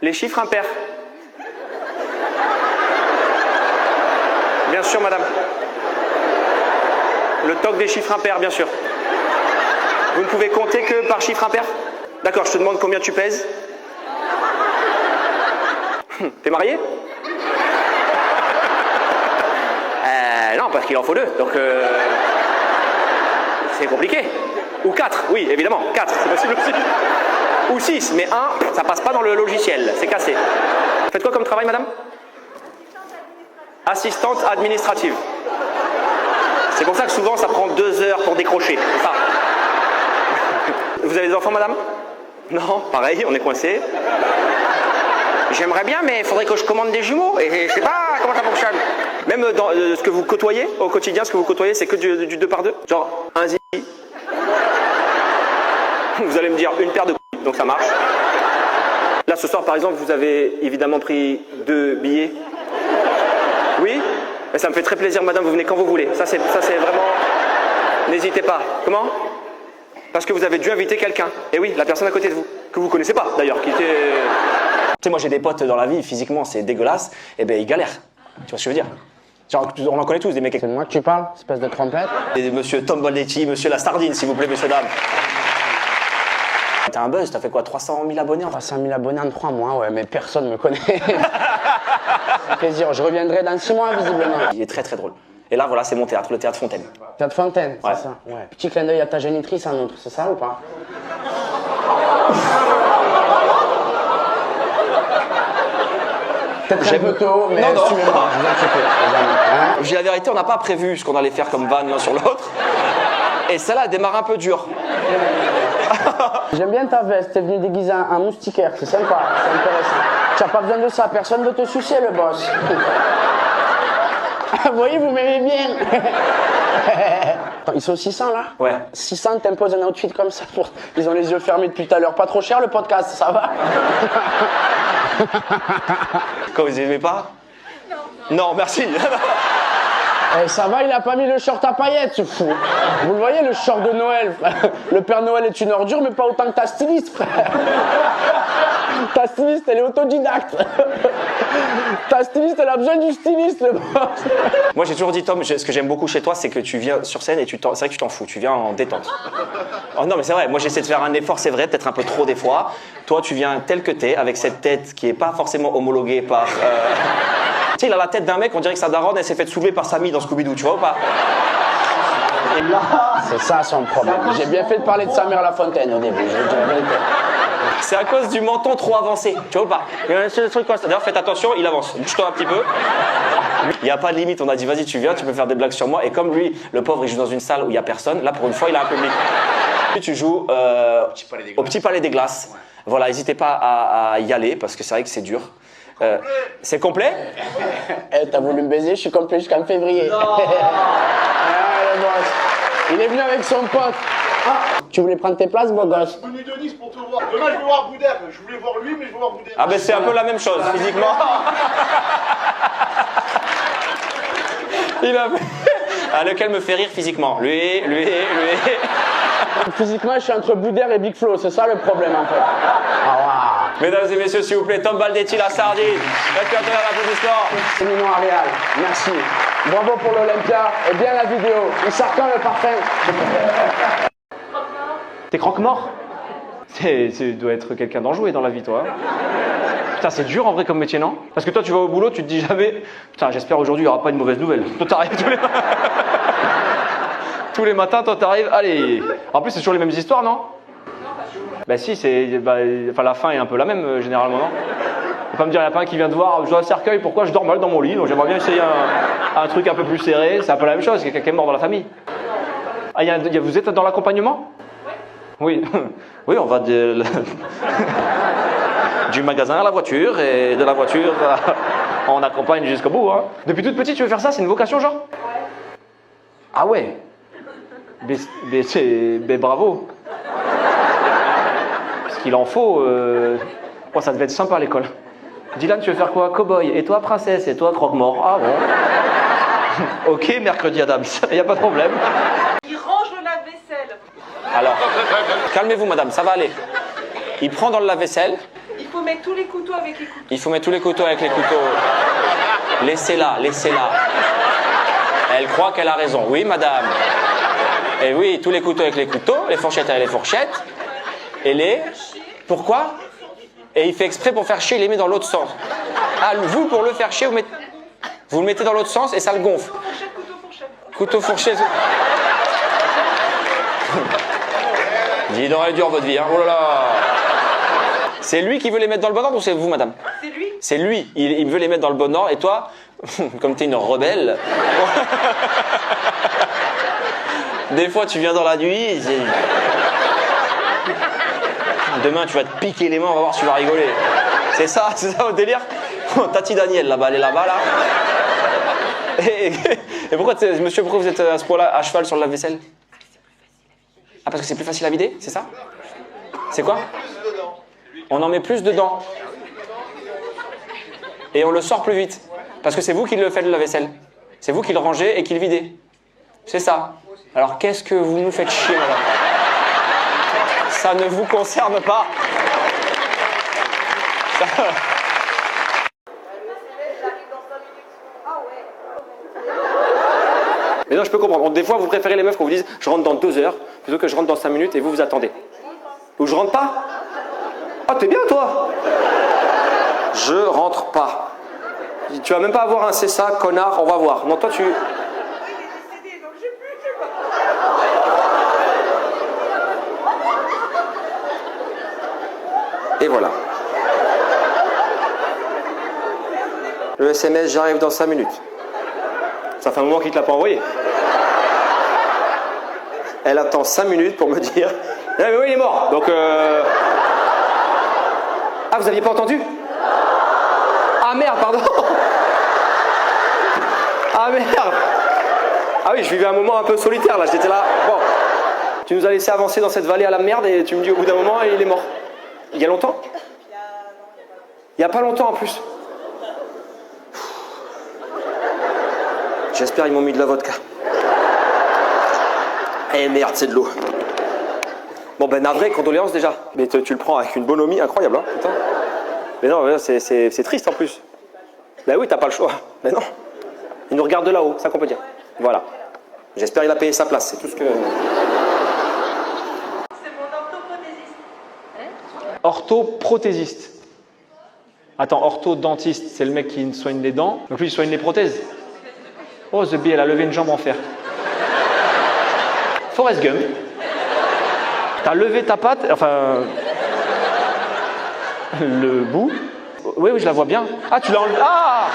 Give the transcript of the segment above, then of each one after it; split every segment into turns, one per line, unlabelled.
Les chiffres impairs. Bien sûr, madame. Le TOC des chiffres impairs, bien sûr. Vous ne pouvez compter que par chiffre impair? D'accord, je te demande combien tu pèses. T'es marié? Non, parce qu'il en faut 2, donc c'est compliqué. Ou 4, oui, évidemment, 4, c'est possible aussi. Ou 6, mais 1, ça passe pas dans le logiciel, c'est cassé. Faites quoi comme travail, madame? Assistante administrative. C'est pour ça que souvent ça prend 2 heures pour décrocher. Ça. Vous avez des enfants, madame? Non, pareil, on est coincé. J'aimerais bien, mais il faudrait que je commande des jumeaux et je sais pas comment ça fonctionne. Même dans ce que vous côtoyez au quotidien, ce que vous côtoyez, c'est que du 2 par 2. Genre un zizi. Vous allez me dire une paire de couilles, donc ça marche. Là, ce soir, par exemple, vous avez évidemment pris 2 billets. Oui? Mais ça me fait très plaisir, madame, vous venez quand vous voulez. Ça, c'est vraiment... N'hésitez pas. Comment? Parce que vous avez dû inviter quelqu'un. Et oui, la personne à côté de vous. Que vous connaissez pas, d'ailleurs, qui était... Tu sais, moi, j'ai des potes dans la vie, physiquement, c'est dégueulasse. Et ben, ils galèrent. Tu vois ce que je veux dire? Genre, on en connaît tous, des mecs...
C'est de moi que tu parles, espèce de trompette?
Et monsieur Tom Baldetti, monsieur la Sardine, s'il vous plaît, messieurs, dames. T'as un buzz, t'as fait quoi, 300 000 abonnés?
300 000 abonnés en 3 mois, ouais, mais personne me connaît. C'est plaisir, je reviendrai dans 6 mois, visiblement.
Il est très très drôle. Et là, voilà, c'est mon théâtre, le théâtre Fontaine.
Théâtre Fontaine,
ouais.
C'est ça? Ouais. Petit clin d'œil à ta génitrice en outre, c'est ça ou pas? Peut-être un peu tôt, mais
non,
suivez-moi, je vous en supplie. Hein?
Je dis la vérité, on n'a pas prévu ce qu'on allait faire comme vanne l'un sur l'autre. Et celle-là, elle démarre un peu dur.
J'aime bien ta veste, t'es venu déguisé en moustiquaire, c'est sympa, c'est intéressant. Tu n'as pas besoin de ça, personne ne veut te sucer, le boss. Vous voyez, vous m'aimez bien. Ils sont 600 là?
Ouais.
600, t'imposes un outfit comme ça pour... Ils ont les yeux fermés depuis tout à l'heure. Pas trop cher le podcast, ça va?
Quand vous aimez pas? Non, merci.
Eh, ça va, il a pas mis le short à paillettes, ce fou. Vous le voyez, le short de Noël, frère. Le Père Noël est une ordure, mais pas autant que ta styliste, frère. Ta styliste, elle est autodidacte. Ta styliste, elle a besoin du styliste, le boss.
Moi, j'ai toujours dit, Tom, ce que j'aime beaucoup chez toi, c'est que tu viens sur scène et c'est vrai que tu t'en fous, tu viens en détente. Oh non, mais c'est vrai, moi j'essaie de faire un effort, c'est vrai, peut-être un peu trop des fois. Toi, tu viens tel que t'es, avec cette tête qui est pas forcément homologuée par... Tu sais, il a la tête d'un mec, on dirait que sa daronne, elle s'est fait soulever par Samy dans Scooby-Doo, tu vois ou pas? Et là...
C'est ça son problème. J'ai bien fait de parler de sa mère La Fontaine au début, je vais dire la vérité.
C'est à cause du menton trop avancé, tu vois ou pas? Il y a un seul truc comme ça. D'ailleurs, faites attention, il avance. Bouge-toi un petit peu. Il n'y a pas de limite, on a dit vas-y, tu viens, tu peux faire des blagues sur moi. Et comme lui, le pauvre, il joue dans une salle où il n'y a personne, là pour une fois, il a un public. Puis tu joues au Petit Palais des Glaces. Ouais. Voilà, n'hésitez pas à y aller parce que c'est vrai que c'est dur. C'est complet?
Eh, t'as voulu me baiser, je suis complet jusqu'en février.
Non.
Ah, le boss. Il est venu avec son pote. Ah, tu voulais prendre tes places, beau gosse?
Je suis venu de Nice pour te voir. Demain, je vais voir Boudère. Je voulais voir lui, mais je vais voir Boudère.
Ah ben c'est un peu la même chose, physiquement. Il a fait... Ah, lequel me fait rire physiquement? Lui.
Physiquement, je suis entre Boudère et Big Flo, c'est ça le problème en fait. Ah, wow.
Mesdames et messieurs, s'il vous plaît, Tom Baldetti, la Sardine. Faites un applaudissement.
C'est mignon, Arial. Merci. Bravo pour l'Olympia et bien la vidéo. Il sort quand le parfum?
T'es croque-mort? Tu dois être quelqu'un d'enjoué dans la vie, toi. Putain, c'est dur en vrai comme métier, non? Parce que toi, tu vas au boulot, tu te dis jamais... Putain, j'espère aujourd'hui, il n'y aura pas une mauvaise nouvelle. Toi, t'arrives tous les matins. Tous les matins, toi, t'arrives... Allez. En plus, c'est toujours les mêmes histoires, non? Bah si, enfin, la fin est un peu la même, généralement, non? Faut pas me dire, il n'y a pas un qui vient te voir, je dois un cercueil, pourquoi je dors mal dans mon lit? Donc j'aimerais bien essayer un truc un peu plus serré. C'est un peu la même chose, quelqu'un qui est mort dans la famille. Ah, vous êtes dans l'accompagnement? Oui. Oui, on va du magasin à la voiture et de la voiture on accompagne jusqu'au bout. Hein. Depuis toute petite, tu veux faire ça? C'est une vocation, genre? Ah ouais. Mais bravo. Parce qu'il en faut. Oh, ça devait être sympa à l'école. Dylan, tu veux faire quoi? Cowboy. Et toi, princesse. Et toi, croque-mort. Ah bon. Ok, mercredi Adams. Il n'y a pas de problème.
Il range le lave-vaisselle.
Alors, calmez-vous, madame, ça va aller. Il prend dans le lave-vaisselle.
Il faut mettre tous les couteaux avec les couteaux.
Il faut mettre tous les couteaux avec les couteaux. Laissez-la, laissez-la. Elle croit qu'elle a raison. Oui, madame. Et oui, tous les couteaux avec les couteaux, les fourchettes avec les fourchettes. Et les... Pourquoi? Et il fait exprès pour faire chier, il les met dans l'autre sens. Ah, vous, pour le faire chier, vous le mettez dans l'autre sens et ça le gonfle. Couteau, fourchette. Dis donc, elle est dure votre vie, hein. Oh là là. C'est lui qui veut les mettre dans le bon ordre ou c'est vous, madame?
C'est lui.
C'est lui, il veut les mettre dans le bon ordre et toi, comme t'es une rebelle, des fois tu viens dans la nuit, demain tu vas te piquer les mains, on va voir si tu vas rigoler. C'est ça au délire. Tati Daniel là-bas, elle est là-bas là. Et pourquoi vous êtes à ce point-là à cheval sur le lave-vaisselle? Ah, parce que c'est plus facile à vider, c'est ça? C'est quoi? On en met plus dedans. Et on le sort plus vite. Parce que c'est vous qui le faites le lave-vaisselle. C'est vous qui le rangez et qui le videz. C'est ça. Alors qu'est-ce que vous nous faites chier, madame? Ça ne vous concerne pas. Ça... Mais non, je peux comprendre. Des fois, vous préférez les meufs qu'on vous dise je rentre dans 2 heures plutôt que je rentre dans 5 minutes et vous attendez. Ou je rentre pas. Ah, t'es bien, toi. Je rentre pas. Tu vas même pas avoir un c'est ça, connard, on va voir. Non, toi, tu... Et voilà. Le SMS, j'arrive dans 5 minutes. Ça fait un moment qu'il ne te l'a pas envoyé. Elle attend 5 minutes pour me dire eh, mais oui, il est mort. Donc, Ah, vous aviez pas entendu? Ah merde, pardon. Ah merde. Ah oui, je vivais un moment un peu solitaire là, j'étais là. Bon, tu nous as laissé avancer dans cette vallée à la merde et tu me dis au bout d'un moment, il est mort. Il y a longtemps? Il y a pas longtemps en plus. J'espère qu'ils m'ont mis de la vodka. Eh merde, c'est de l'eau. Bon ben navré, condoléances déjà. Mais tu le prends avec une bonhomie incroyable, hein, putain. Mais non, c'est triste en plus. Ben oui, t'as pas le choix. Mais non. Il nous regarde de là-haut, ça qu'on peut dire. Voilà. J'espère qu'il a payé sa place, c'est tout ce que...
C'est mon orthoprothésiste.
Orthoprothésiste. Attends, orthodontiste, c'est le mec qui soigne les dents. Donc lui, il soigne les prothèses. Oh, The Bee, elle a levé une jambe en fer. Forrest Gump. T'as levé ta patte, enfin... Le bout. Oui, je la vois bien. Ah, tu l'as enlevé. Ah!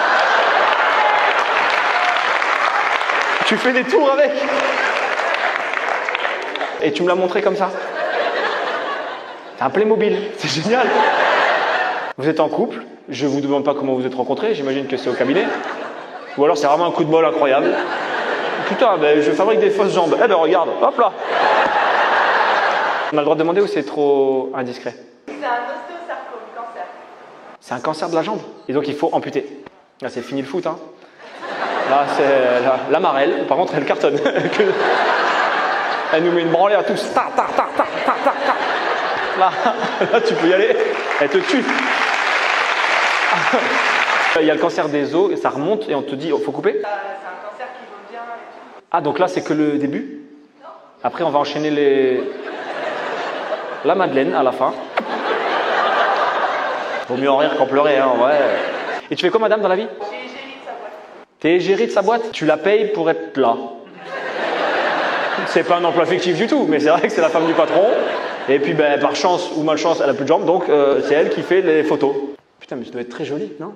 Tu fais des tours avec. Et tu me l'as montré comme ça. C'est un Playmobil, c'est génial. Vous êtes en couple, je vous demande pas comment vous êtes rencontrés, j'imagine que c'est au cabinet. Ou alors c'est vraiment un coup de bol incroyable. Putain, ben, je fabrique des fausses jambes. Eh ben regarde, hop là. On a le droit de demander ou c'est trop indiscret?
C'est un ostéosarcome, cancer.
C'est un cancer de la jambe. Et donc il faut amputer. Là c'est fini le foot, hein. Là c'est la Marelle, par contre elle cartonne. Elle nous met une branlée à tous. Ta, ta, ta, ta, ta, ta, ta. Là tu peux y aller. Elle te tue. Il y a le cancer des os et ça remonte et on te dit oh, faut couper.
C'est un cancer qui revient et tout.
Ah donc là c'est que le début. Après on va enchaîner la Madeleine à la fin. Vaut mieux en rire qu'en pleurer, hein, en vrai. Et tu fais quoi, madame, dans la vie?
J'ai égérie de sa boîte.
T'es égérie de sa boîte? Tu la payes pour être là. C'est pas un emploi fictif du tout, mais c'est vrai que c'est la femme du patron. Et puis, ben, par chance ou malchance, elle a plus de jambes, donc c'est elle qui fait les photos. Putain, mais ça doit être très joli, non?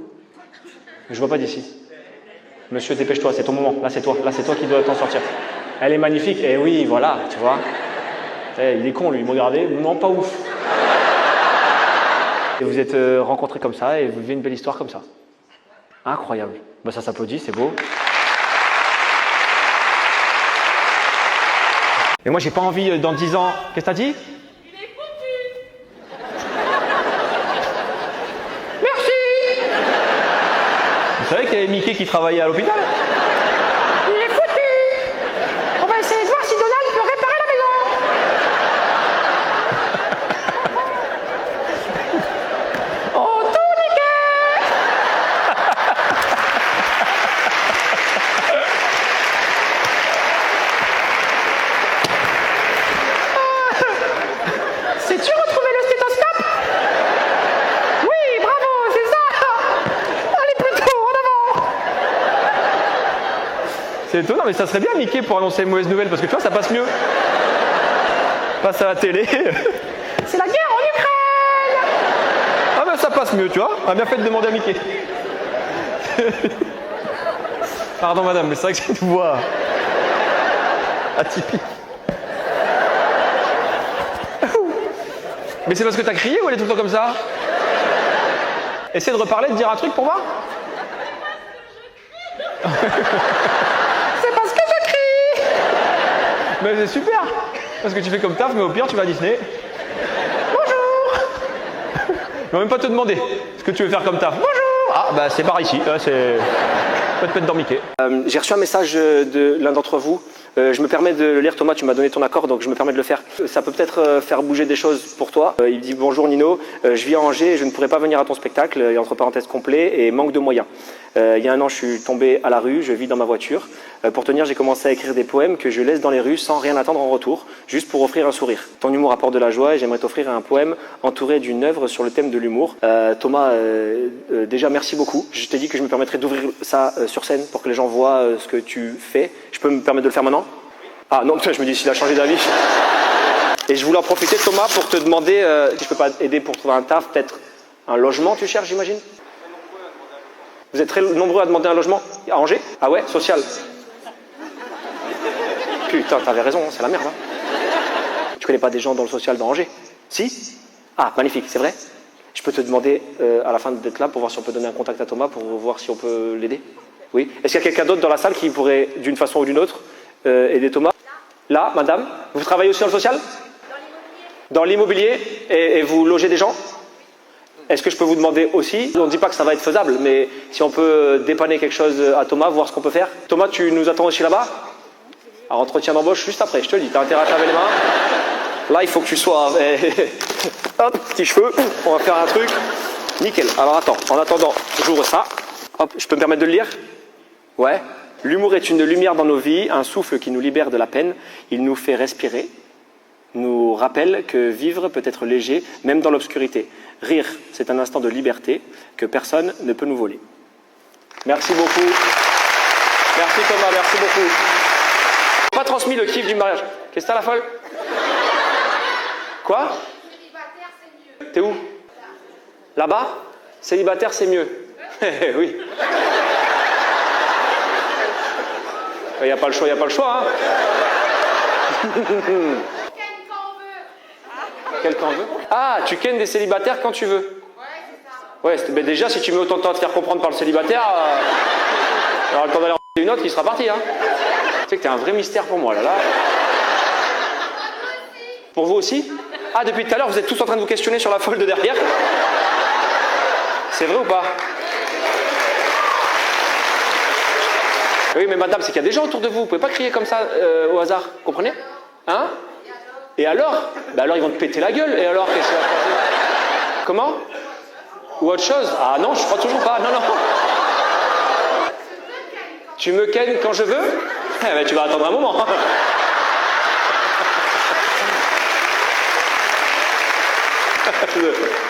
Je vois pas d'ici. Monsieur, dépêche-toi, c'est ton moment. Là, c'est toi qui dois t'en sortir. Elle est magnifique. Eh oui, voilà, tu vois. Il est con, lui, regardez. Non, pas ouf. Et vous êtes rencontrés comme ça et vous vivez une belle histoire comme ça. Incroyable. Ben, ça s'applaudit, c'est beau. Et moi, j'ai pas envie, dans 10 ans... Qu'est-ce que t'as dit?
Il est foutu.
Merci. Vous savez qu'il y avait Mickey qui travaillait à l'hôpital?
Il est foutu. On va essayer de voir si Donald peut réparer la maison.
C'est étonnant, mais ça serait bien Mickey pour annoncer une mauvaise nouvelle, parce que tu vois, ça passe mieux. Passe à la télé.
C'est la guerre en Ukraine.
Ah ben ça passe mieux, tu vois. On a bien fait de demander à Mickey. Pardon madame, mais c'est vrai que c'est une voix atypique. Mais c'est parce que t'as crié ou elle est tout le temps comme ça? Essaie de reparler, de dire un truc pour moi.
C'est parce que je crie.
Mais c'est super. Parce que tu fais comme taf, mais au pire tu vas à Disney.
Bonjour.
Ils vont même pas te demander ce que tu veux faire comme taf. Bonjour. Ah bah c'est par ici, c'est pas de peine dans Mickey. J'ai reçu un message de l'un d'entre vous. Je me permets de le lire, Thomas, tu m'as donné ton accord, donc je me permets de le faire. Ça peut peut-être faire bouger des choses pour toi. Il dit « Bonjour Nino, je vis à Angers et je ne pourrais pas venir à ton spectacle, et entre parenthèses complet, et manque de moyens. Il y a un an, je suis tombé à la rue, je vis dans ma voiture. Pour tenir, j'ai commencé à écrire des poèmes que je laisse dans les rues sans rien attendre en retour, juste pour offrir un sourire. Ton humour apporte de la joie et j'aimerais t'offrir un poème entouré d'une œuvre sur le thème de l'humour. Thomas, déjà merci beaucoup. Je t'ai dit que je me permettrais d'ouvrir ça sur scène pour que les gens voient ce que tu fais. Je peux me permettre de le faire maintenant? Ah non, je me dis s'il a changé d'avis. Et je voulais en profiter, Thomas, pour te demander si je peux pas aider pour trouver un taf, peut-être un logement, tu cherches, j'imagine? Vous êtes très nombreux à demander un logement? À Angers? Ah ouais, social. Putain, t'avais raison, c'est la merde. Hein. Tu connais pas des gens dans le social d'Angers? Si? Ah, magnifique, c'est vrai? Je peux te demander à la fin d'être là pour voir si on peut donner un contact à Thomas pour voir si on peut l'aider? Oui? Est-ce qu'il y a quelqu'un d'autre dans la salle qui pourrait, d'une façon ou d'une autre, aider Thomas? Là, madame? Vous travaillez aussi dans le social? Dans l'immobilier. Et vous logez des gens? Est-ce que je peux vous demander aussi, on ne dit pas que ça va être faisable, mais si on peut dépanner quelque chose à Thomas, voir ce qu'on peut faire. Thomas, tu nous attends aussi là-bas? Alors, entretien d'embauche juste après, je te le dis, t'as intérêt à te laver les mains. Là, il faut que tu sois... Hop, petits cheveux, on va faire un truc. Nickel. Alors attends, en attendant, j'ouvre ça. Hop, je peux me permettre de le lire? Ouais. L'humour est une lumière dans nos vies, un souffle qui nous libère de la peine. Il nous fait respirer, nous rappelle que vivre peut être léger, même dans l'obscurité. Rire, c'est un instant de liberté que personne ne peut nous voler. Merci beaucoup. Merci Thomas, merci beaucoup. Pas transmis le kiff du mariage. Qu'est-ce que t'as la folle? Quoi? Célibataire, c'est mieux. T'es où? Là-bas? Célibataire, c'est mieux. Oui. Il n'y a pas le choix, il n'y a pas le choix. Hein. Quel quand veut? Ah, tu kennes des célibataires quand tu veux. Ouais, c'est ça. Ouais, ben déjà, si tu mets autant de temps à te faire comprendre par le célibataire, alors le temps d'aller en une autre, il sera parti. Hein. Tu sais que t'es un vrai mystère pour moi, là. Pour vous aussi? Ah, depuis tout à l'heure, vous êtes tous en train de vous questionner sur la folle de derrière? C'est vrai ou pas? Oui, mais madame, c'est qu'il y a des gens autour de vous. Vous pouvez pas crier comme ça au hasard. Comprenez? Hein? Et alors? Ben alors, ils vont te péter la gueule. Et alors, qu'est-ce qui va se passer? Comment? Ou autre chose? Ah non, je crois toujours pas. Non, non. Tu me kennes quand je veux? Eh ben, tu vas attendre un moment.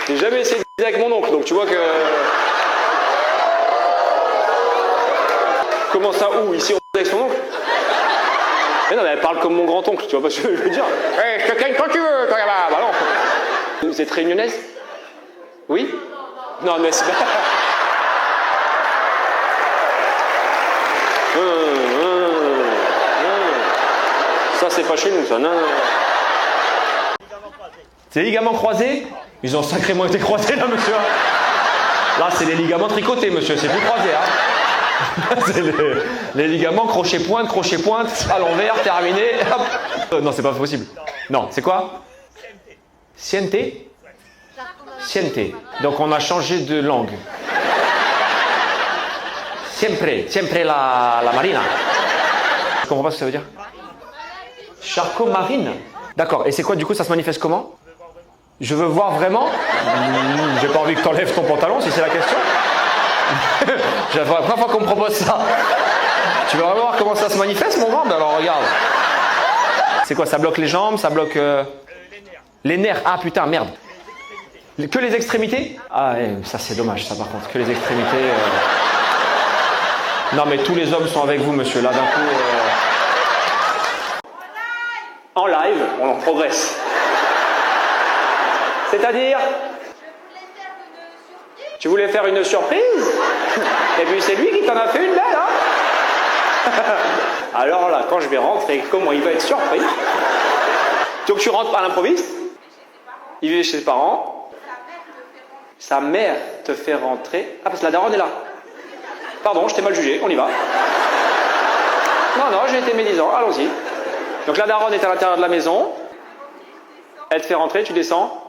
J'ai jamais essayé de avec mon oncle, donc tu vois que... Comment ça, où? Ici, on avec son oncle? Mais non, mais elle parle comme mon grand-oncle, tu vois pas ce que je veux dire? Hey, je te gagne quand tu veux, toi là-bas. Bah non. Vous êtes réunionnaise? Oui? Non, mais c'est... Ça, c'est pas chez nous, ça. Non. C'est les ligaments croisés? Ils ont sacrément été croisés, là, monsieur. Là, c'est les ligaments tricotés, monsieur. C'est plus croisé, hein. C'est les ligaments crochet-pointe, à l'envers, terminé. Non, c'est pas possible. Non, c'est quoi? Siente? Siente. Donc, on a changé de langue. Siempre la marina. Je comprends pas ce que ça veut dire. Charcot marine. D'accord. Et c'est quoi, du coup, ça se manifeste comment? Je veux voir vraiment. J'ai pas envie que t'enlèves ton pantalon, si c'est la question. C'est la première fois qu'on me propose ça. Tu veux voir comment ça se manifeste, mon grand? Ben alors, regarde. C'est quoi? Ça bloque les jambes? Ça bloque... Les nerfs. Ah, putain, merde. Que les extrémités? Ah, ça, c'est dommage, ça, par contre. Que les extrémités... Non mais tous les hommes sont avec vous, monsieur, là d'un coup... En live, on progresse. C'est-à-dire? Tu voulais faire une surprise? Et puis c'est lui qui t'en a fait une belle, hein? Alors là, quand je vais rentrer, comment il va être surpris? Donc tu rentres à l'improviste? Il vit chez ses parents. Sa mère te fait rentrer. Ah, parce que la daronne est là. Pardon, je t'ai mal jugé, on y va. Non, j'ai été médisant, allons-y. Donc la daronne est à l'intérieur de la maison. Elle te fait rentrer, tu descends.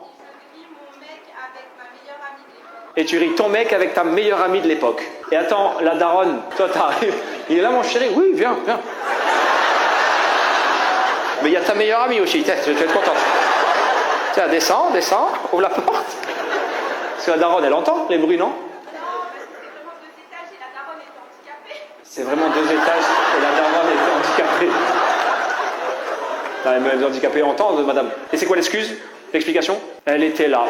Et tu ris ton mec avec ta meilleure amie de l'époque. Et attends, la daronne, toi t'arrives. Il est là mon chéri? Oui, viens. Mais il y a ta meilleure amie aussi, tu vas être contente. Tiens, descends, ouvre la porte. Parce que la daronne, elle entend les bruits, non? C'est vraiment 2 étages et la daronne est handicapée. Non, les handicapés entendent, madame. Et c'est quoi l'excuse? L'explication? Elle était là.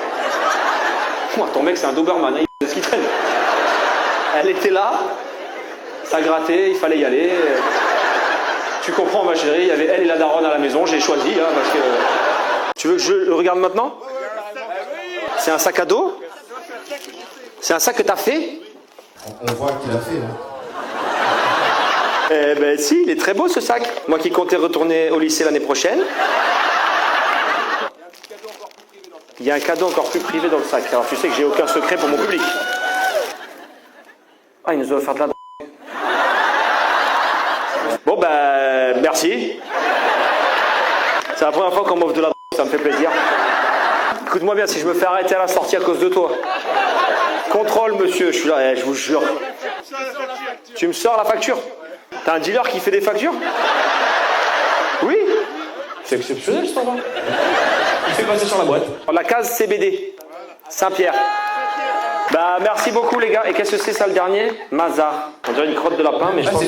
Moi, ton mec, c'est un Doberman, hein, il sait ce qu'il traîne. Elle était là, ça grattait, il fallait y aller. Tu comprends, ma chérie, il y avait elle et la daronne à la maison, j'ai choisi, hein, parce que... Tu veux que je le regarde maintenant? C'est un sac à dos? C'est un sac que t'as fait?
On voit qu'il a fait, là.
Eh ben si, il est très beau ce sac. Moi qui comptais retourner au lycée l'année prochaine. Il y a un cadeau encore plus privé dans le sac. Alors tu sais que j'ai aucun secret pour mon public. Ah, il nous a offert de la drogue. Bon ben, merci. C'est la première fois qu'on m'offre de la drogue, ça me fait plaisir. Écoute-moi bien, si je me fais arrêter à la sortie à cause de toi. Contrôle, monsieur, je suis là, je vous jure. Tu me sors la facture? T'as un dealer qui fait des factures? Oui. C'est exceptionnel, ce temps-là. Il fait passer sur la boîte. La case CBD. Saint-Pierre. Bah, merci beaucoup, les gars. Et qu'est-ce que c'est, ça, le dernier? Mazar. On dirait une crotte de lapin, mais je pense que...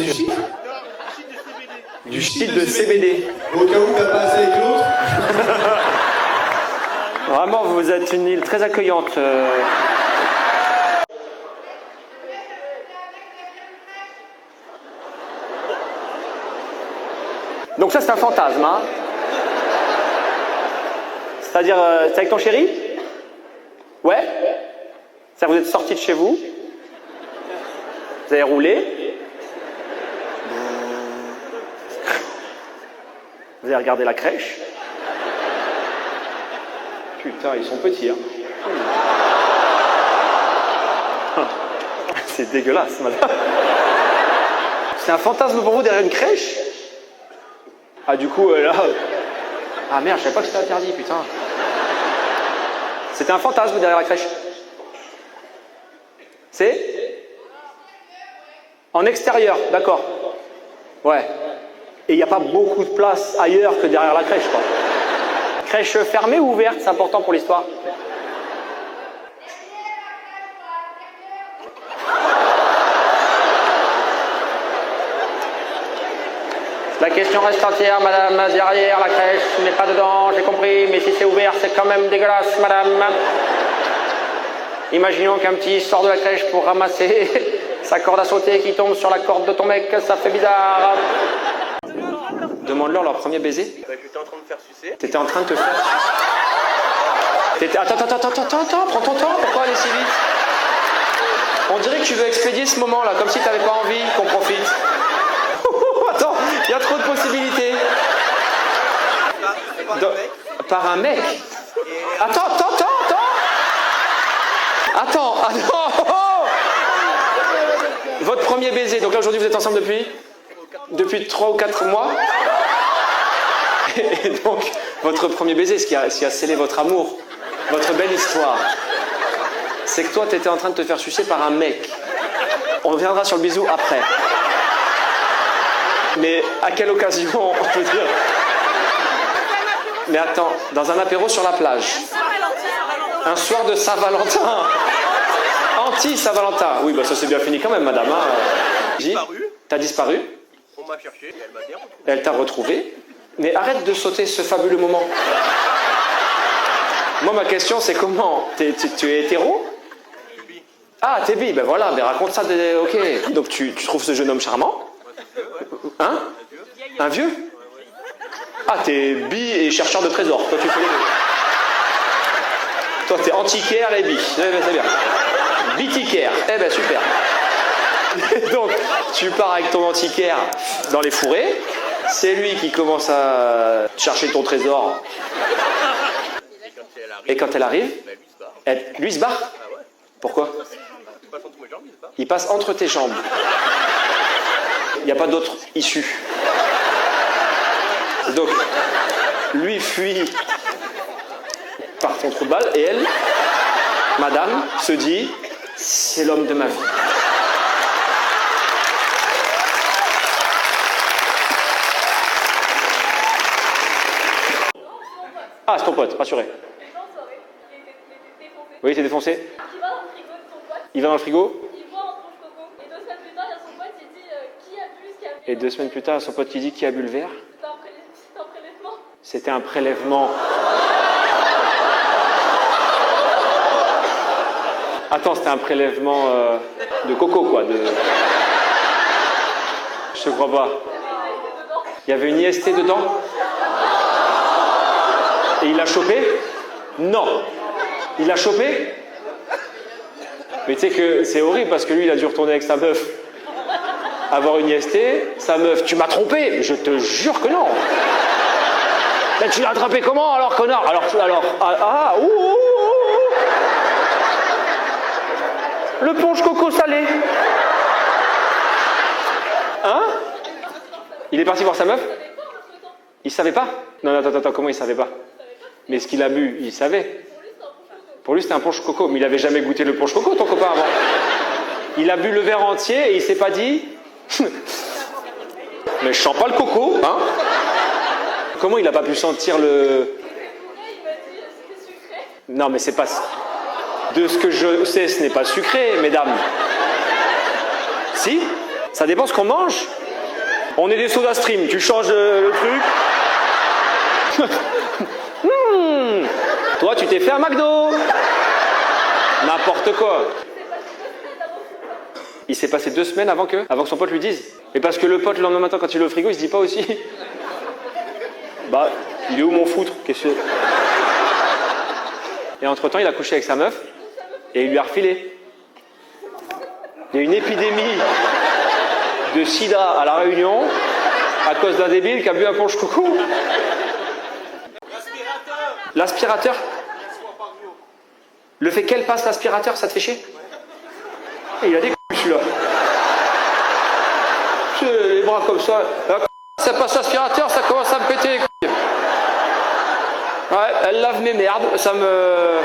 Du shit de CBD.
Au cas où t'as pas assez avec l'autre.
Vraiment, vous êtes une île très accueillante. Donc ça, c'est un fantasme, hein? C'est-à-dire, c'est avec ton chéri? Ouais? Ça, vous êtes sorti de chez vous? Vous avez roulé? Vous avez regardé la crèche? Putain, ils sont petits, hein? C'est dégueulasse, madame. C'est un fantasme pour vous derrière une crèche? Ah, du coup, là... Ah merde, je savais pas que c'était interdit, putain. C'était un fantasme derrière la crèche. C'est? En extérieur, d'accord. Ouais. Et il n'y a pas beaucoup de place ailleurs que derrière la crèche, quoi. Crèche fermée ou ouverte, c'est important pour l'histoire. La question reste entière, madame. Derrière la crèche n'est pas dedans, j'ai compris, mais si c'est ouvert, c'est quand même dégueulasse, madame. Imaginons qu'un petit sort de la crèche pour ramasser sa corde à sauter qui tombe sur la corde de ton mec, ça fait bizarre. Demande-leur leur premier baiser.
J'étais en train de me faire sucer.
T'étais en train de te faire... Attends, prends ton temps, pourquoi aller si vite? On dirait que tu veux expédier ce moment-là, comme si t'avais pas envie qu'on profite. Attends, il y a trop de possibilités. Par un mec. Attends. Votre premier baiser, donc là aujourd'hui vous êtes ensemble depuis 3 ou 4 mois. Et donc, votre premier baiser, ce qui a scellé votre amour, votre belle histoire, c'est que toi t'étais en train de te faire sucer par un mec. On reviendra sur le bisou après. Mais à quelle occasion, on peut dire? Mais attends, dans un apéro sur la plage. Un soir de Saint-Valentin. Anti-Saint-Valentin. Oui, bah ça s'est bien fini quand même, madame. Hein. T'as disparu.
On m'a cherché et elle m'a bien retrouvé.
Elle t'a retrouvé. Mais arrête de sauter ce fabuleux moment. Moi, ma question, c'est comment? Tu es hétéro? Ah, t'es bi, ben voilà, ben raconte ça, ok. Donc tu trouves ce jeune homme charmant? Hein? Un vieux? Ah, t'es bi et chercheur de trésors. Toi, tu fais les deux. Toi, t'es antiquaire et bi. Eh ben, c'est bien. Bitiquaire. Eh ben, super. Donc, tu pars avec ton antiquaire dans les fourrés. C'est lui qui commence à chercher ton trésor. Et quand elle arrive, lui se barre. Pourquoi? Il passe entre tes jambes. Il n'y a pas d'autre issue. Donc, lui fuit par son trou de balle et elle, madame, se dit, c'est l'homme de ma vie. Ah, c'est ton pote, rassuré. Oui, il était défoncé. Il va dans le frigo.
Il voit un tronche coco. Et 2 semaines plus tard, il y a son pote qui dit qui a bu ce qui a bu.
Et 2 semaines plus tard, son pote qui dit qui a bu le verre.
C'était un prélèvement.
C'était un prélèvement. Attends, c'était un prélèvement de coco, quoi. Je te crois pas. Il y avait une IST dedans. Et il l'a chopé? Non. Il l'a chopé? Mais tu sais que c'est horrible parce que lui, il a dû retourner avec sa meuf avoir une IST. Sa meuf, tu m'as trompé? Je te jure que non. Mais tu l'as attrapé comment alors, connard? Ouh. Le punch coco salé. Hein? Il est parti voir sa meuf? Il savait pas? Non, attends, comment il savait pas? Mais ce qu'il a bu, il savait. Pour lui, c'était un punch coco. Mais il avait jamais goûté le punch coco, ton copain, avant. Il a bu le verre entier et il s'est pas dit... Mais je sens pas le coco, hein? Comment il a pas pu sentir le... Non, mais c'est pas... De ce que je sais, ce n'est pas sucré, mesdames. Si? Ça dépend ce qu'on mange. On est des soda stream. Tu changes le truc. Toi, tu t'es fait un McDo. N'importe quoi. Il s'est passé 2 semaines avant que son pote lui dise. Mais parce que le pote, le lendemain matin, quand il est au frigo, il se dit pas aussi. Bah, il est où mon foutre? Qu'est-ce que... Et entre-temps, il a couché avec sa meuf et il lui a refilé. Il y a une épidémie de sida à La Réunion à cause d'un débile qui a bu un punch coco. L'aspirateur? Le fait qu'elle passe l'aspirateur, ça te fait chier? Et il a des couilles, celui-là. Les bras comme ça. Ça passe l'aspirateur, ça commence à me péter les couilles. Ouais, elle lave mes merdes, ça me...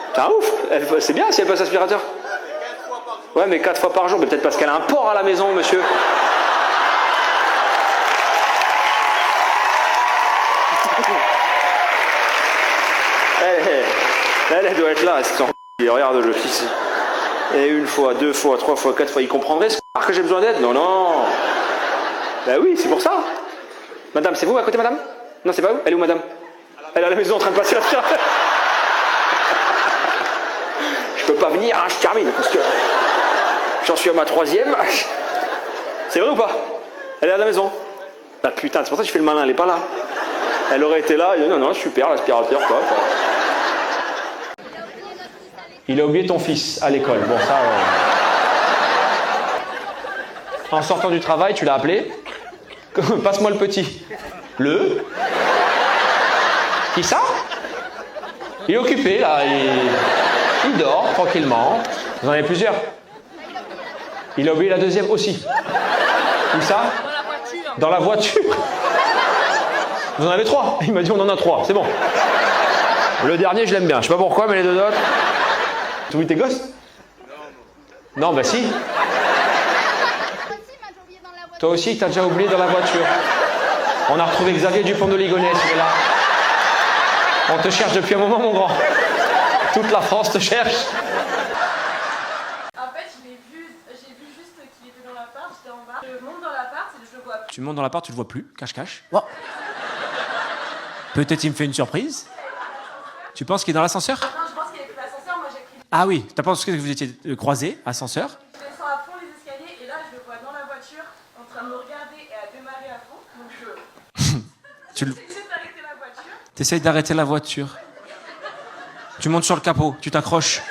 Putain, ouf. C'est bien si elle passe l'aspirateur. Ouais, mais 4 fois par jour, mais peut-être parce qu'elle a un porc à la maison, monsieur. Elle doit être là, regarde-le ici. Et 1 fois, 2 fois, 3 fois, 4 fois, il comprendrait ce que j'ai besoin d'aide? Non. Ben oui, c'est pour ça. Madame, c'est vous à côté, madame? Non, c'est pas vous? Elle est où, madame? Elle est à la maison en train de passer l'aspirateur. Je peux pas venir, hein, je termine, parce que j'en suis à ma 3e. C'est vrai ou pas? Elle est à la maison. Ah putain, c'est pour ça que je fais le malin, elle est pas là. Elle aurait été là, non, super, l'aspirateur, quoi. Il a oublié ton fils à l'école. Bon, ça... En sortant du travail, tu l'as appelé. Passe-moi le petit. Le... Qui ça? Il est occupé, là. Il dort, tranquillement. Vous en avez plusieurs. Il a oublié la 2e aussi. Où ça? Dans la voiture. Vous en avez 3. Il m'a dit on en a 3. C'est bon. Le dernier, je l'aime bien. Je sais pas pourquoi, mais les 2 autres... Tu oublies tes gosses? Non, bah si. Toi aussi, t'as déjà oublié dans la voiture. On a retrouvé Xavier Dupont de Ligonnès, il est là. On te cherche depuis un moment, mon grand. Toute la France te cherche.
En fait, j'ai vu juste qu'il était dans l'appart, j'étais en bas. Je monte dans l'appart et je le vois plus.
Tu montes dans l'appart, tu le vois plus, cache-cache. Oh. Peut-être il me fait une surprise. Tu penses qu'il est dans l'ascenseur?
Non, je pense qu'il est dans l'ascenseur, moi j'ai crié.
Ah oui, t'as pas pensé que vous étiez croisés, ascenseur?
Je descends à fond les escaliers et là je le vois dans la voiture en train de me regarder et à démarrer à fond. Donc j'essaie d'arrêter la voiture.
T'essayes d'arrêter la voiture. Tu montes sur le capot, tu t'accroches.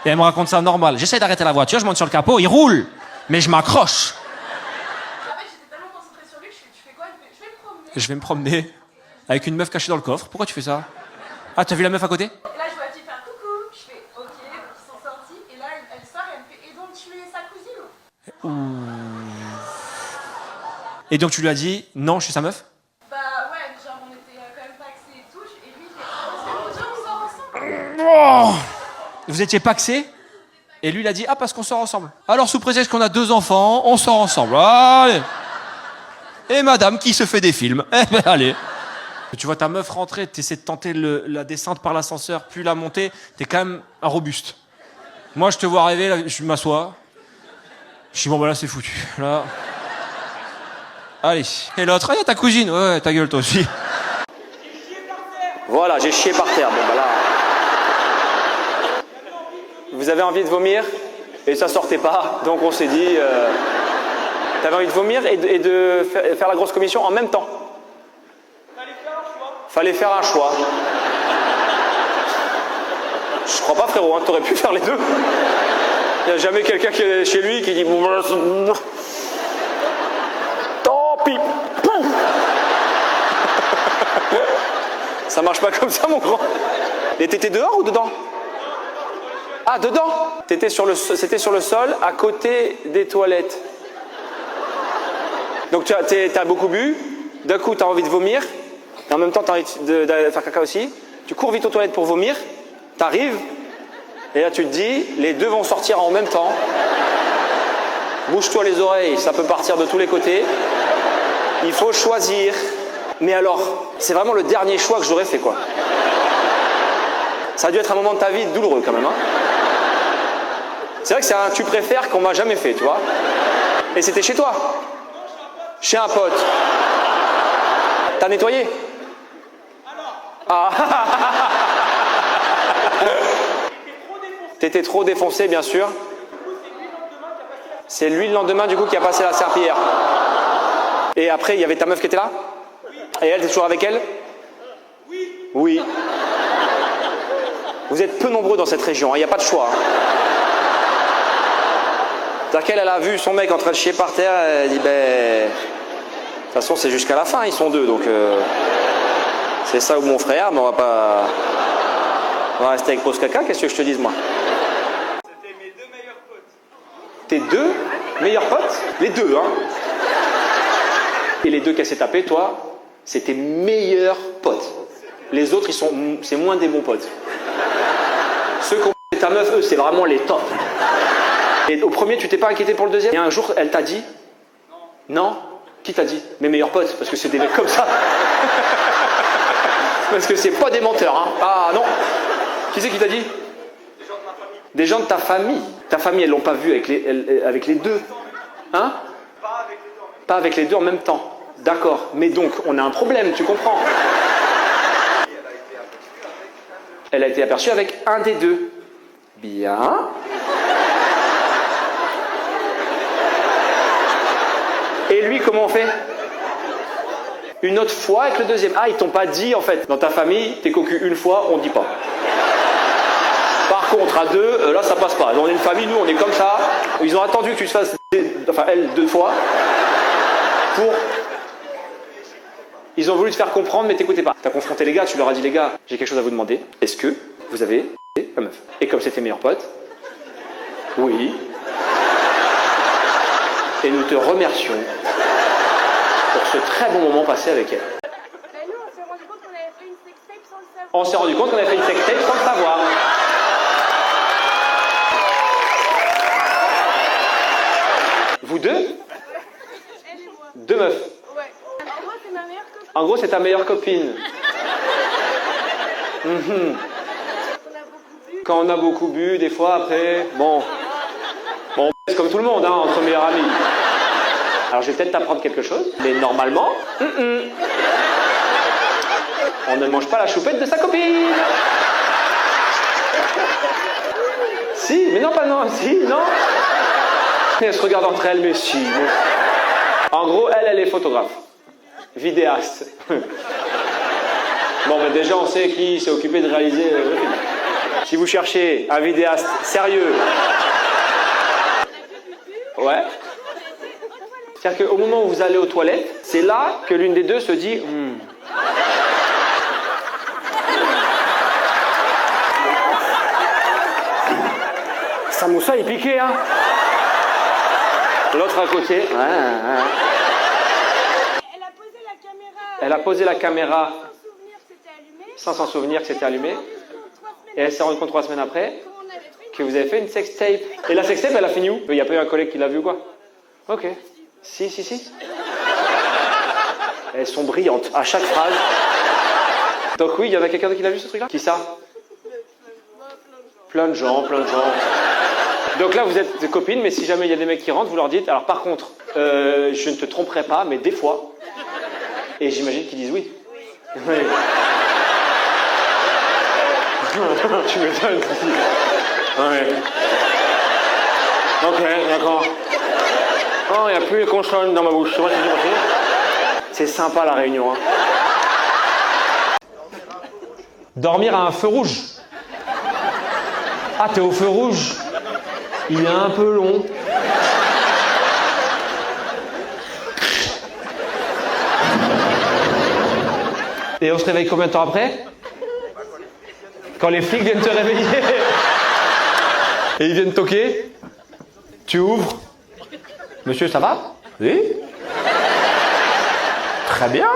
Et elle me raconte ça normal. J'essaie d'arrêter la voiture, je monte sur le capot, il roule. Mais je m'accroche.
En fait j'étais tellement concentrée sur lui que tu fais quoi? Je vais me promener.
Je vais me promener avec une meuf cachée dans le coffre. Pourquoi tu fais ça? Ah, t'as vu la meuf à côté?
Et là je vois la fille faire coucou. Je fais ok, donc ils sont sortis. Et là elle sort et elle me fait et donc tu es sa cousine?
Et donc tu lui as dit non, je suis sa meuf?
Bah ouais, genre on était quand même paxés et tout. Et lui il fait ah c'est bon, tiens, on sort ensemble.
Vous étiez paxés? Et lui il a dit ah parce qu'on sort ensemble. Alors sous prétexte qu'on a 2 enfants, on sort ensemble. Allez. Et madame qui se fait des films. Eh ben allez. Tu vois ta meuf rentrer, t'essaies de tenter la descente par l'ascenseur, puis la montée, t'es quand même un robuste. Moi je te vois arriver, là, je m'assois. Je dis bon bah là c'est foutu. Là. Allez. Et l'autre, ah, y a ta cousine. Ouais, ta gueule toi aussi.
Voilà, j'ai chié par terre. Bon, bah là. Vous avez envie de vomir et ça sortait pas, donc on s'est dit. T'avais envie de vomir et de faire la grosse commission en même temps. Fallait faire un choix. Je crois pas, frérot, hein, t'aurais pu faire les deux. Il n'y a jamais quelqu'un qui est chez lui qui dit tant pis. Ça marche pas comme ça, mon grand. Et t'étais dehors ou dedans? Ah, dedans. C'était sur le sol, à côté des toilettes. Donc t'as beaucoup bu, d'un coup t'as envie de vomir, et en même temps t'as envie de faire caca aussi. Tu cours vite aux toilettes pour vomir, t'arrives, et là tu te dis, les deux vont sortir en même temps. Bouge-toi les oreilles, ça peut partir de tous les côtés. Il faut choisir. Mais alors, c'est vraiment le dernier choix que j'aurais fait, quoi. Ça a dû être un moment de ta vie douloureux, quand même, hein. C'est vrai que c'est un tu préfères qu'on m'a jamais fait, tu vois. Et c'était chez toi? Chez un pote. T'as nettoyé? Ah. T'étais trop défoncé, bien sûr. C'est lui le lendemain, du coup, qui a passé la serpillière. Et après, il y avait ta meuf qui était là? Et elle, t'es toujours avec elle? Oui. Vous êtes peu nombreux dans cette région, il n'y a pas de choix. C'est-à-dire qu'elle a vu son mec en train de chier par terre, elle dit ben... De toute façon, c'est jusqu'à la fin, ils sont deux, donc... c'est ça ou mon frère, mais on va pas... On va rester avec pause caca, qu'est-ce que je te dise, moi?
C'était mes 2 meilleurs potes.
Tes 2 meilleurs potes? Les 2, hein? Et les 2 qu'elle s'est tapé, toi, c'est tes meilleurs potes. Les autres, c'est moins des bons potes. Ceux qui ont ta meuf, eux, c'est vraiment les tops. Et au premier, tu t'es pas inquiété pour le deuxième? Et un jour, elle t'a dit? Non. Non? Qui t'a dit? Mes meilleurs potes, parce que c'est des mecs comme ça. Parce que c'est pas des menteurs, hein. Ah non. Qui c'est qui t'a dit?
Des gens de ma famille.
Des gens de ta famille. Ta famille, elles l'ont pas vu avec les deux. Hein?
Pas avec les deux en même temps.
Pas avec les deux en même temps. D'accord. Mais donc, on a un problème, tu comprends? Elle a été aperçue avec un des deux. Bien. Et lui, comment on fait? Une autre fois avec le deuxième. Ah, ils t'ont pas dit, en fait. Dans ta famille, t'es cocu une fois, on dit pas. Par contre, à deux, là, ça passe pas. On est une famille, nous, on est comme ça. Ils ont attendu que tu te fasses... Enfin, elle, 2 fois. Pour... Ils ont voulu te faire comprendre, mais t'écoutais pas. T'as confronté les gars, tu leur as dit, les gars, j'ai quelque chose à vous demander. Est-ce que vous avez la meuf? Et comme c'était meilleur pote, oui. Et nous te remercions pour ce très bon moment passé avec elle.
Nous on s'est rendu compte qu'on avait fait une sextape sans le savoir.
On s'est rendu compte qu'on avait fait une sextape sans le savoir. Vous deux?
Elle et moi.
2 meufs.
Ouais. En gros c'est ma meilleure copine.
En gros, c'est ta meilleure copine. Mhm.
On a beaucoup bu.
Quand on a beaucoup bu, des fois, après, bon, c'est comme tout le monde, hein, entre meilleurs amis. Alors, je vais peut-être t'apprendre quelque chose, mais normalement, on ne mange pas la choupette de sa copine. Si, mais non, pas non, si, non. Elles se regardent entre elles, mais si. Mais... En gros, elle est photographe. Vidéaste. Bon, ben déjà, on sait qui s'est occupé de réaliser le film. Si vous cherchez un vidéaste sérieux... Ouais. C'est-à-dire qu'au moment où vous allez aux toilettes, c'est là que l'une des deux se dit... Samoussa est piqué, hein. L'autre à côté. Ouais. Elle a posé la caméra sans s'en souvenir que c'était allumé. Et elle s'est rendue compte 3 semaines après que vous avez fait une sextape. Et la sextape, elle a fini où? Il n'y a pas eu un collègue qui l'a vu ou quoi? Ok. Si. Elles sont brillantes à chaque phrase. Donc oui, il y en a quelqu'un qui l'a vu ce truc-là? Qui ça? Plein de gens. Donc là, vous êtes des copines, mais si jamais il y a des mecs qui rentrent, vous leur dites, alors par contre, je ne te tromperai pas, mais des fois. Et j'imagine qu'ils disent oui. Oui. Tu m'étonnes. Ouais. Ok, d'accord. Oh, il n'y a plus les consonnes dans ma bouche. C'est sympa la réunion. Hein. Dormir à un feu rouge. Ah, t'es au feu rouge. Il est un peu long. Et on se réveille combien de temps après? Quand les flics viennent te réveiller. Et ils viennent toquer. Tu ouvres. Monsieur, ça va? Oui. Très bien.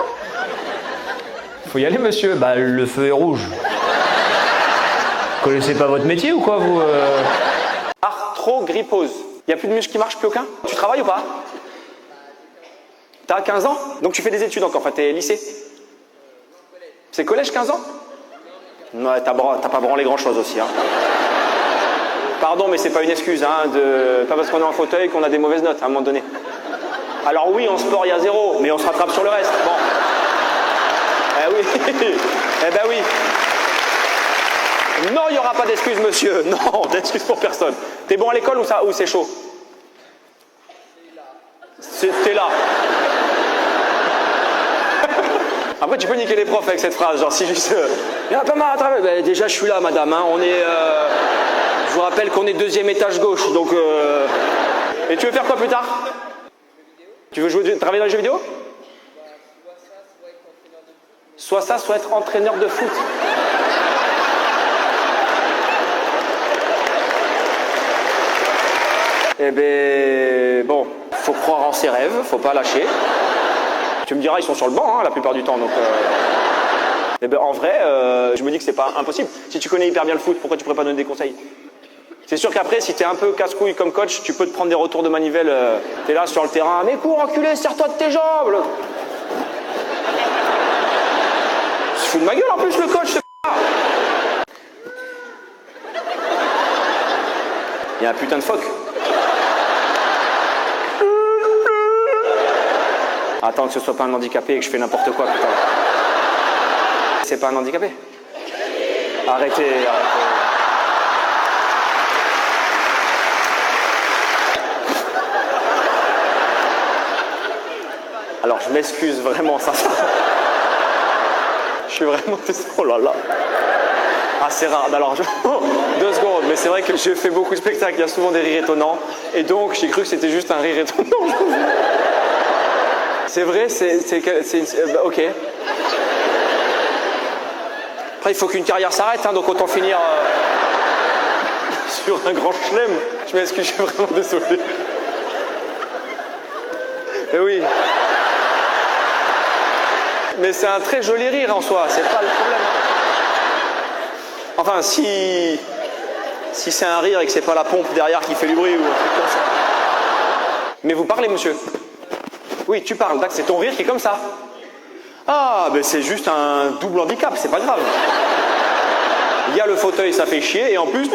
Faut y aller, monsieur. Bah, le feu est rouge. Vous connaissez pas votre métier ou quoi, vous Arthrogrypose. Il n'y a plus de muscles qui marchent, plus aucun? Tu travailles ou pas? T'as 15 ans? Donc tu fais des études encore, enfin t'es lycée? C'est collège 15 ans? Ouais, t'as pas branlé grand chose aussi. Hein. Pardon, mais c'est pas une excuse, hein, pas parce qu'on est en fauteuil qu'on a des mauvaises notes à un moment donné. Alors oui, en sport il y a 0, mais on se rattrape sur le reste. Bon. Eh oui. Eh ben oui. Non, il n'y aura pas d'excuse, monsieur. Non, d'excuse pour personne. T'es bon à l'école ou c'est chaud? T'es là. Après, tu peux niquer les profs avec cette phrase, genre si juste... il y en a pas marre à travers. Ben, déjà, je suis là, madame. Hein. On est... je vous rappelle qu'on est 2e étage gauche, donc... Et tu veux faire quoi plus tard? Tu veux travailler dans les jeux vidéo? Soit ça, soit être entraîneur de foot. Eh ben, bon, faut croire en ses rêves, faut pas lâcher. Tu me diras, ils sont sur le banc, hein, la plupart du temps, donc... Eh ben, en vrai, je me dis que c'est pas impossible. Si tu connais hyper bien le foot, pourquoi tu pourrais pas donner des conseils? C'est sûr qu'après, si t'es un peu casse-couille comme coach, tu peux te prendre des retours de manivelle. T'es là sur le terrain, mais cours, enculé, serre-toi de tes jambes. Il se fout de ma gueule en plus, le coach, ce Il y a un putain de phoque. Attends que ce soit pas un handicapé et que je fais n'importe quoi, putain. C'est pas un handicapé. Arrêtez. Alors je m'excuse vraiment, ça. Je suis vraiment désolé. Oh là là. Ah, c'est rare. Alors, 2 secondes, mais c'est vrai que j'ai fait beaucoup de spectacles, il y a souvent des rires étonnants. Et donc, j'ai cru que c'était juste un rire étonnant. C'est vrai, ok. Après, il faut qu'une carrière s'arrête, hein, donc autant finir sur un grand chelem. Je m'excuse, je suis vraiment désolé. Eh oui. Mais c'est un très joli rire en soi, c'est pas le problème. Enfin, si c'est un rire et que c'est pas la pompe derrière qui fait du bruit ou un truc comme ça. Mais vous parlez, monsieur? Oui, tu parles, d'accord, c'est ton rire qui est comme ça. Ah, ben c'est juste un double handicap, c'est pas grave. Il y a le fauteuil, ça fait chier, et en plus...